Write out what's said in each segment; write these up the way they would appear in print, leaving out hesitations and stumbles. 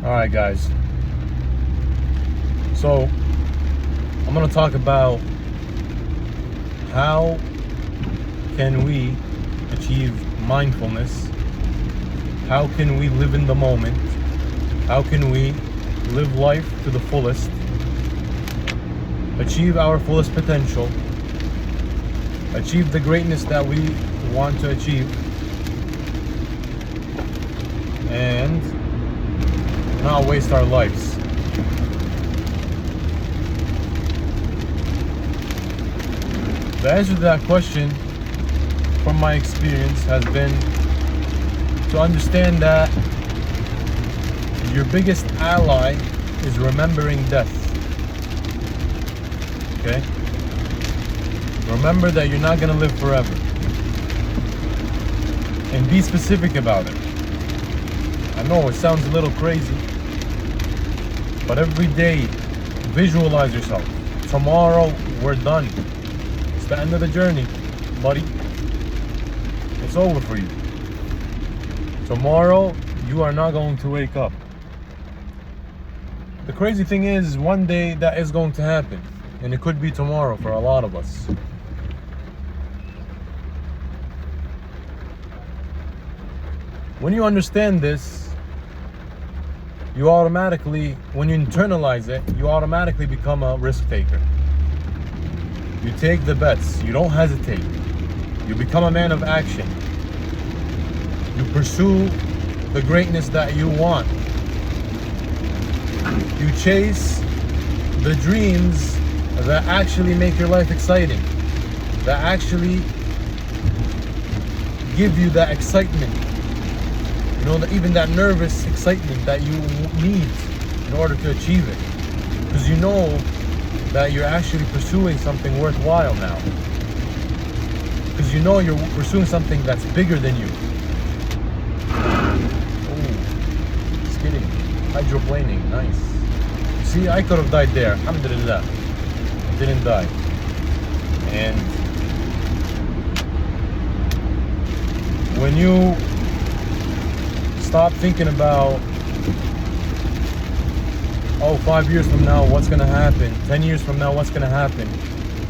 Alright guys, so I'm going to talk about how can we achieve mindfulness, how can we live in the moment, how can we live life to the fullest, achieve our fullest potential, achieve the greatness that we want to achieve, and not waste our lives. The answer to that question, from my experience, has been to understand that your biggest ally is remembering death. Okay? Remember that you're not going to live forever. And be specific about it. I know it sounds a little crazy, but every day, visualize yourself. Tomorrow, we're done. It's the end of the journey, buddy. It's over for you. Tomorrow, you are not going to wake up. The crazy thing is, one day that is going to happen. And it could be tomorrow for a lot of us. When you understand this, you automatically, when you internalize it, you automatically become a risk taker. You take the bets. You don't hesitate. You become a man of action. You pursue the greatness that you want. You chase the dreams that actually make your life exciting, that actually give you that excitement, even that nervous excitement that you need in order to achieve it, because you know that you're actually pursuing something worthwhile now, because you know you're pursuing something that's bigger than you. Oh, skidding, hydroplaning, nice. See, I could have died there. Alhamdulillah, I didn't die. And when you stop thinking about, 5 years from now, what's gonna happen? 10 years from now, what's gonna happen?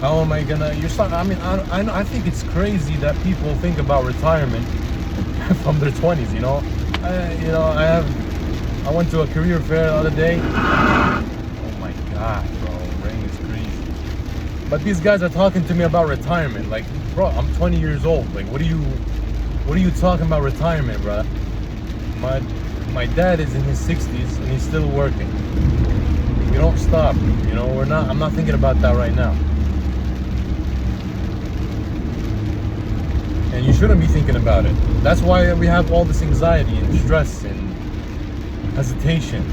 How am I gonna? I think it's crazy that people think about retirement from their 20s. I went to a career fair the other day. Oh my God, bro, rain is crazy. But these guys are talking to me about retirement. Like, bro, I'm 20 years old. Like, what are you talking about retirement, bro? My dad is in his 60s and he's still working. You don't stop. I'm not thinking about that right now. And you shouldn't be thinking about it. That's why we have all this anxiety and stress and hesitation.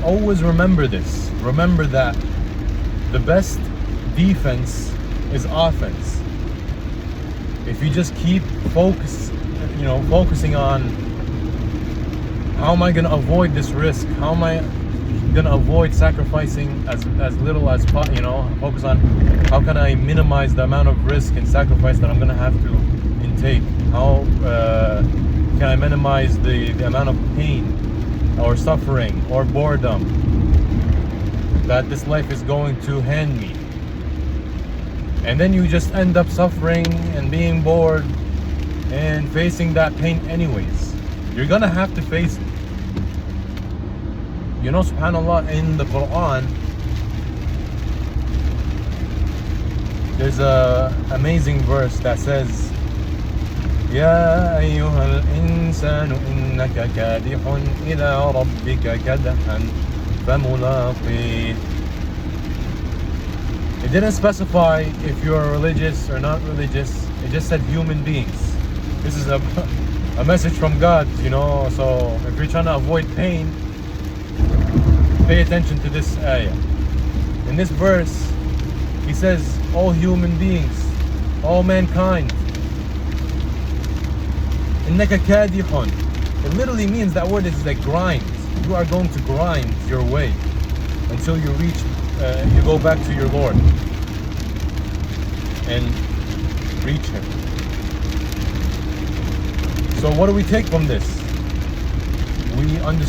Always remember this. Remember that the best defense is offense. If you just keep focusing on how am I going to avoid this risk? How am I going to avoid sacrificing as little as possible? Focus on how can I minimize the amount of risk and sacrifice that I'm going to have to intake? How can I minimize the amount of pain or suffering or boredom that this life is going to hand me? And then you just end up suffering and being bored and facing that pain anyways. You're gonna have to face it. SubhanAllah, in the Quran, there's a amazing verse that says, يا أيها الإنسان إنك كادح إلى ربك كدحا فملاقيه. It didn't specify if you're religious or not religious. It just said human beings. This is a message from God, so if you're trying to avoid pain, pay attention to this ayah. In this verse, he says, all human beings, all mankind, إِنَّكَ كَادِحٌ. It literally means, that word is like grind. You are going to grind your way until you go back to your Lord and reach Him. So what do we take from this? we understand